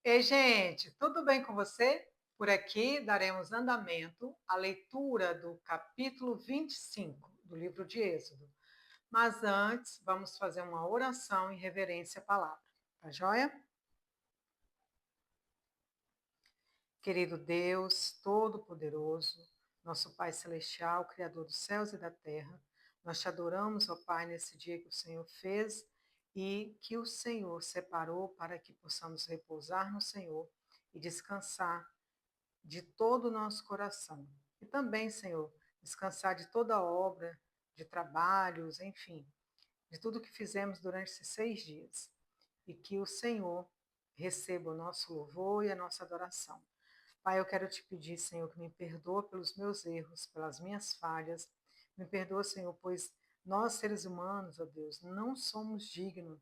Ei, gente, tudo bem com você? Por aqui daremos andamento à leitura do capítulo 25 do livro de Êxodo. Mas antes, vamos fazer uma oração em reverência à palavra. Tá joia? Querido Deus, Todo-Poderoso, nosso Pai Celestial, Criador dos céus e da terra, nós te adoramos, ó Pai, nesse dia que o Senhor fez e que o Senhor separou para que possamos repousar no Senhor e descansar de todo o nosso coração. E também, Senhor, descansar de toda a obra, de trabalhos, enfim, de tudo que fizemos durante esses 6 dias. E que o Senhor receba o nosso louvor e a nossa adoração. Pai, eu quero te pedir, Senhor, que me perdoa pelos meus erros, pelas minhas falhas. Me perdoa, Senhor, pois nós, seres humanos, ó Deus, não somos dignos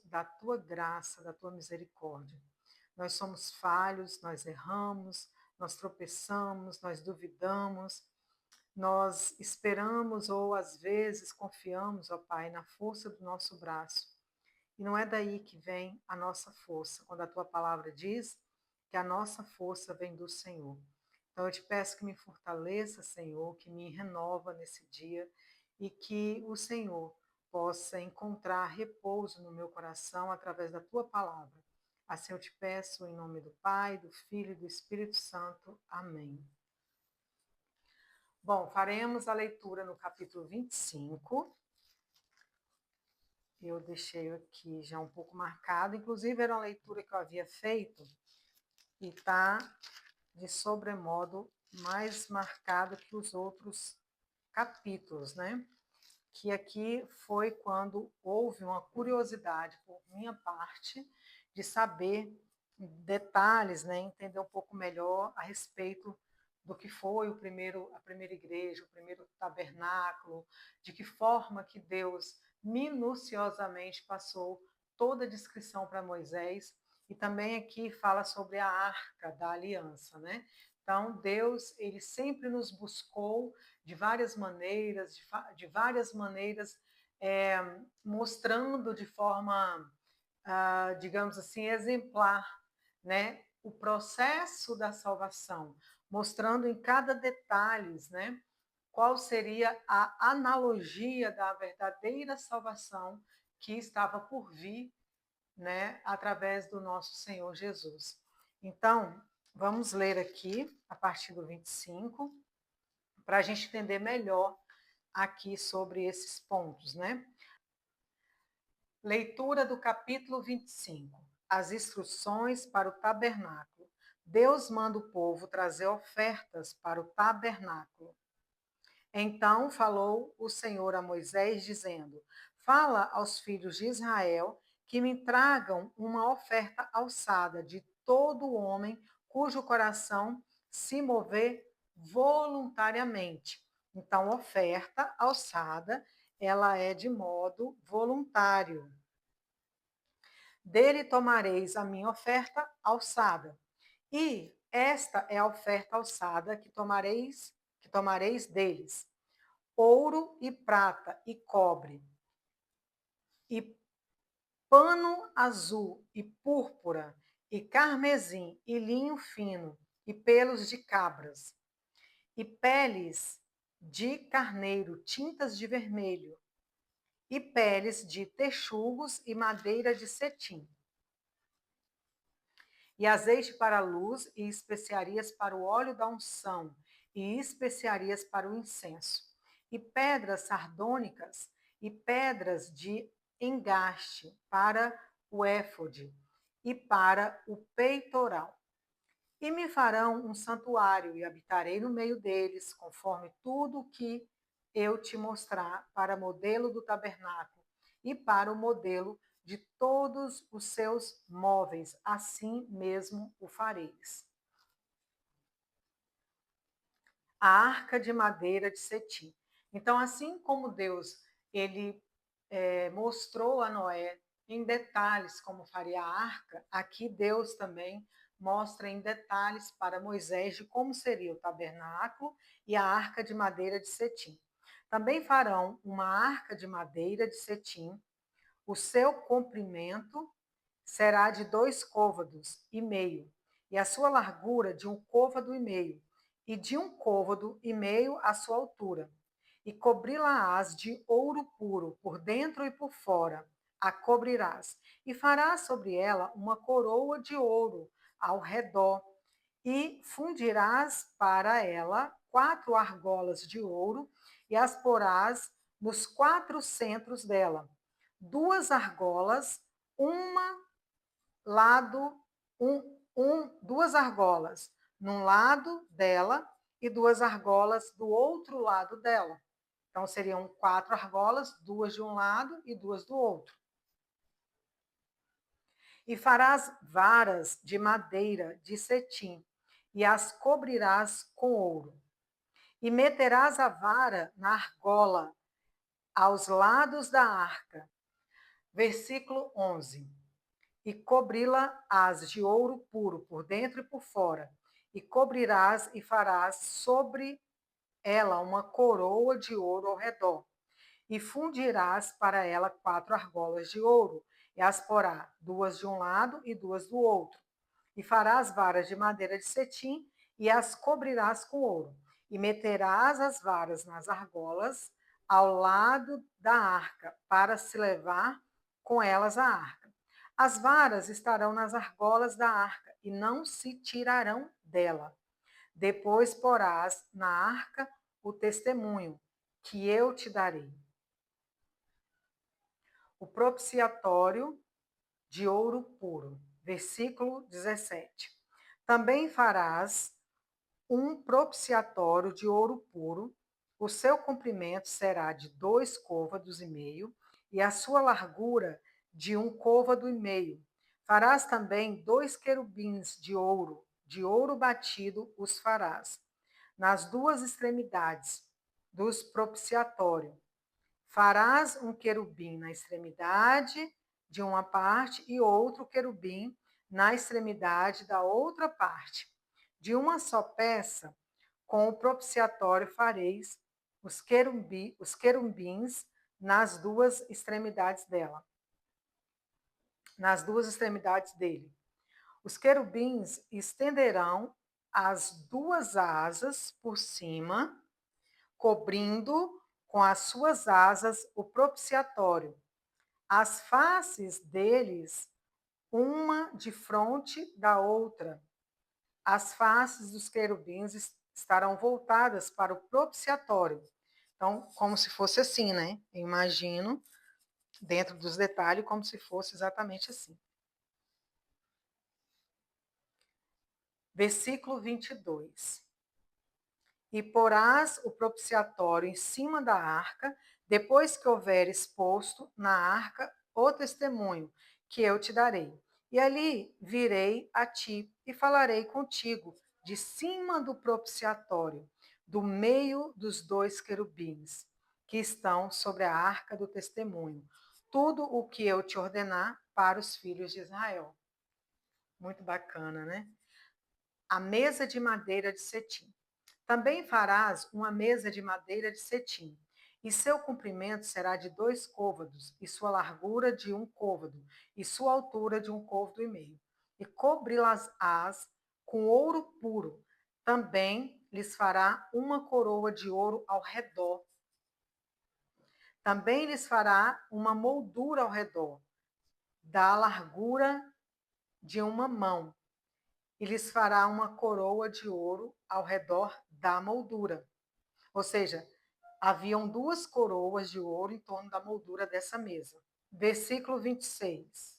da tua graça, da tua misericórdia. Nós somos falhos, nós erramos, nós tropeçamos, nós duvidamos, nós esperamos ou às vezes confiamos, ó Pai, na força do nosso braço. E não é daí que vem a nossa força, quando a tua palavra diz que a nossa força vem do Senhor. Então eu te peço que me fortaleça, Senhor, que me renova nesse dia e que o Senhor possa encontrar repouso no meu coração através da tua palavra. Assim eu te peço em nome do Pai, do Filho e do Espírito Santo. Amém. Bom, faremos a leitura no capítulo 25. Eu deixei aqui já um pouco marcado, inclusive era uma leitura que eu havia feito e está de sobremodo mais marcado que os outros capítulos, né? Que aqui foi quando houve uma curiosidade por minha parte de saber detalhes, né? Entender um pouco melhor a respeito do que foi a primeira igreja, o primeiro tabernáculo, de que forma que Deus minuciosamente passou toda a descrição para Moisés, e também aqui fala sobre a arca da aliança, né? Então, Deus, ele sempre nos buscou de várias maneiras, é, mostrando de forma, digamos assim, exemplar, né, o processo da salvação, mostrando em cada detalhe, né, qual seria a analogia da verdadeira salvação que estava por vir, né, através do nosso Senhor Jesus. Então, vamos ler aqui a partir do 25, para a gente entender melhor aqui sobre esses pontos, né? Leitura do capítulo 25. As instruções para o tabernáculo. Deus manda o povo trazer ofertas para o tabernáculo. Então falou o Senhor a Moisés, dizendo: Fala aos filhos de Israel que me tragam uma oferta alçada de todo homem cujo coração se mover voluntariamente. Então, oferta alçada, ela é de modo voluntário. Dele tomareis a minha oferta alçada. E esta é a oferta alçada que tomareis deles: ouro e prata e cobre, e pano azul e púrpura, e carmesim e linho fino, e pelos de cabras, e peles de carneiro, tintas de vermelho, e peles de texugos e madeira de cetim, e azeite para a luz, e especiarias para o óleo da unção, e especiarias para o incenso, e pedras sardônicas, e pedras de engaste para o éfode, e para o peitoral. E me farão um santuário, e habitarei no meio deles, conforme tudo o que eu te mostrar, para modelo do tabernáculo, e para o modelo de todos os seus móveis, assim mesmo o fareis. A arca de madeira de cetim. Então, assim como Deus ele mostrou a Noé em detalhes como faria a arca, aqui Deus também mostra em detalhes para Moisés de como seria o tabernáculo e a arca de madeira de cetim. Também farão uma arca de madeira de cetim, o seu comprimento será de 2 côvados e meio, e a sua largura de 1 côvado e meio, e de 1 côvado e meio a sua altura. E cobri-la-ás de ouro puro, por dentro e por fora, a cobrirás. E farás sobre ela uma coroa de ouro ao redor, e fundirás para ela 4 argolas de ouro, e as porás nos 4 centros dela. 2 argolas, uma lado, 2 argolas num lado dela e 2 argolas do outro lado dela. Então, seriam 4 argolas, 2 de um lado e 2 do outro. E farás varas de madeira de cetim, e as cobrirás com ouro. E meterás a vara na argola, aos lados da arca. Versículo 11. E cobri-la-ás de ouro puro, por dentro e por fora. E cobrirás e farás sobre ela uma coroa de ouro ao redor. E fundirás para ela 4 argolas de ouro, e as porá 2 de um lado e 2 do outro. E farás varas de madeira de cetim, e as cobrirás com ouro. E meterás as varas nas argolas, ao lado da arca, para se levar com elas a arca. As varas estarão nas argolas da arca, e não se tirarão dela. Depois porás na arca o testemunho, que eu te darei. O propiciatório de ouro puro. Versículo 17. Também farás um propiciatório de ouro puro. O seu comprimento será de 2 côvados e meio, e a sua largura de 1 côvado e meio. Farás também 2 querubins de ouro batido os farás, nas 2 extremidades dos propiciatórios. Farás um querubim na extremidade de uma parte e outro querubim na extremidade da outra parte. De uma só peça, com o propiciatório fareis os querubins nas 2 extremidades dela, nas 2 extremidades dele. Os querubins estenderão as 2 asas por cima, cobrindo com as suas asas o propiciatório. As faces deles, uma de fronte da outra. As faces dos querubins estarão voltadas para o propiciatório. Então, como se fosse assim, né? Eu imagino, dentro dos detalhes, como se fosse exatamente assim. Versículo 22. E porás o propiciatório em cima da arca, depois que houver exposto na arca o testemunho que eu te darei. E ali virei a ti e falarei contigo de cima do propiciatório, do meio dos 2 querubins que estão sobre a arca do testemunho, tudo o que eu te ordenar para os filhos de Israel. Muito bacana, né? A mesa de madeira de cetim. Também farás uma mesa de madeira de cetim, e seu comprimento será de 2 côvados, e sua largura de 1 côvado, e sua altura de 1 côvado e meio. E cobri-las-ás com ouro puro. Também lhes fará uma coroa de ouro ao redor. Também lhes fará uma moldura ao redor, da largura de uma mão, e lhes fará uma coroa de ouro ao redor da moldura. Ou seja, haviam 2 coroas de ouro em torno da moldura dessa mesa. Versículo 26.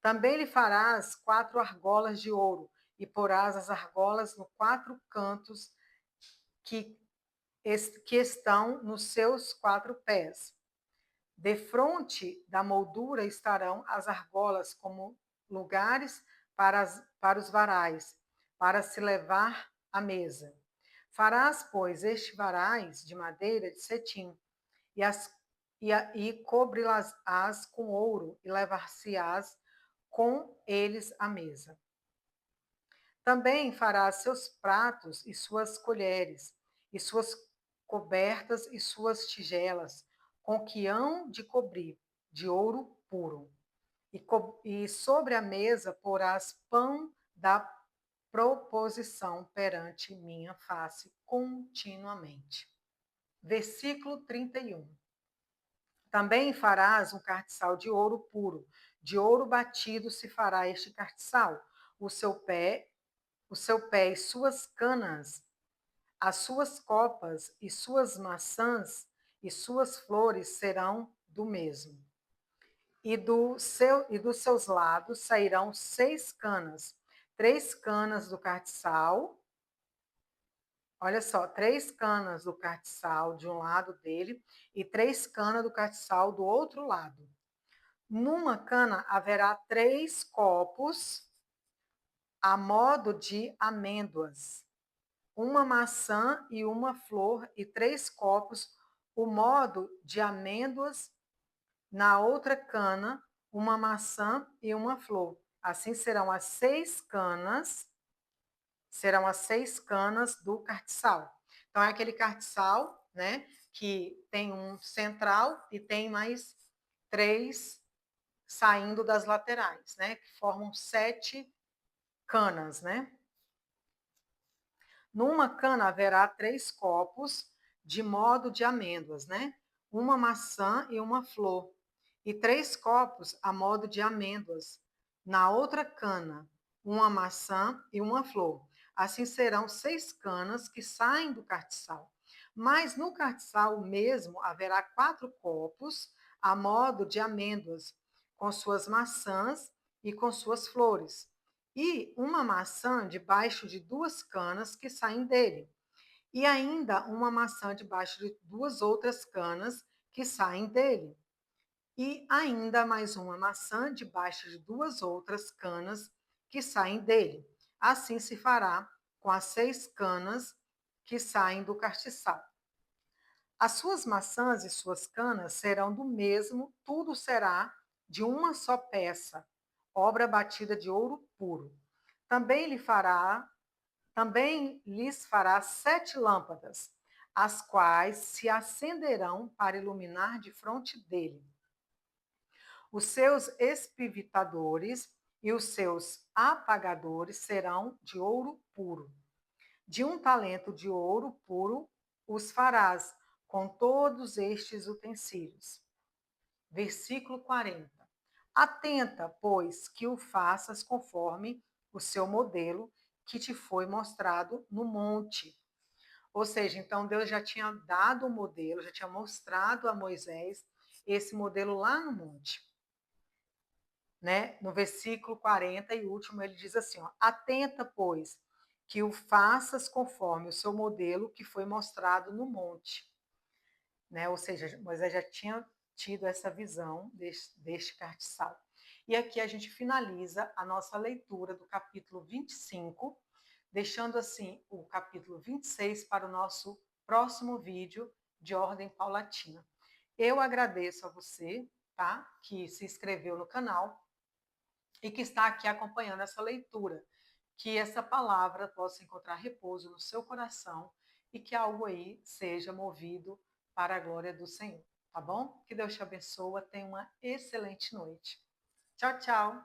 Também lhe farás 4 argolas de ouro, e porás as argolas nos 4 cantos que estão nos seus 4 pés. Defronte da moldura estarão as argolas como lugares para os varais, para se levar à mesa. Farás, pois, este varais de madeira de cetim, e cobri-las-ás com ouro, e levar-se-ás com eles à mesa. Também farás seus pratos e suas colheres, e suas cobertas e suas tigelas, com que hão de cobrir, de ouro puro. e sobre a mesa porás pão da proposição perante minha face continuamente. Versículo 31. Também farás um cartiçal de ouro puro, de ouro batido se fará este cartiçal. O seu pé e suas canas, as suas copas e suas maçãs e suas flores serão do mesmo. E dos seus lados sairão 6 canas, 3 canas do cartiçal. Olha só, 3 canas do cartiçal de um lado dele e 3 canas do cartiçal do outro lado. Numa cana haverá 3 copos a modo de amêndoas, uma maçã e uma flor, e 3 copos o modo de amêndoas. Na outra cana, uma maçã e uma flor. Assim serão as 6 canas do cartiçal. Então, é aquele cartiçal, né, que tem um central e tem mais 3 saindo das laterais, né, que formam 7 canas, né? Numa cana haverá 3 copos de modo de amêndoas, né? Uma maçã e uma flor, e 3 copos a modo de amêndoas. Na outra cana, uma maçã e uma flor. Assim serão 6 canas que saem do cartiçal. Mas no cartiçal mesmo haverá 4 copos a modo de amêndoas, com suas maçãs e com suas flores, e uma maçã debaixo de 2 canas que saem dele, e ainda uma maçã debaixo de 2 outras canas que saem dele, e ainda mais uma maçã debaixo de 2 outras canas que saem dele. Assim se fará com as 6 canas que saem do castiçal. As suas maçãs e suas canas serão do mesmo, tudo será de uma só peça, obra batida de ouro puro. Também lhes fará 7 lâmpadas, as quais se acenderão para iluminar de fronte dele. Os seus espivitadores e os seus apagadores serão de ouro puro. De um talento de ouro puro os farás com todos estes utensílios. Versículo 40. Atenta, pois, que o faças conforme o seu modelo que te foi mostrado no monte. Ou seja, então Deus já tinha dado o modelo, já tinha mostrado a Moisés esse modelo lá no monte. Né? No versículo 40 e último, ele diz assim: ó, atenta, pois, que o faças conforme o seu modelo que foi mostrado no monte. Né? Ou seja, Moisés já tinha tido essa visão deste cartiçal. E aqui a gente finaliza a nossa leitura do capítulo 25, deixando assim o capítulo 26 para o nosso próximo vídeo de ordem paulatina. Eu agradeço a você, tá, que se inscreveu no canal e que está aqui acompanhando essa leitura. Que essa palavra possa encontrar repouso no seu coração e que algo aí seja movido para a glória do Senhor, tá bom? Que Deus te abençoe, tenha uma excelente noite. Tchau, tchau.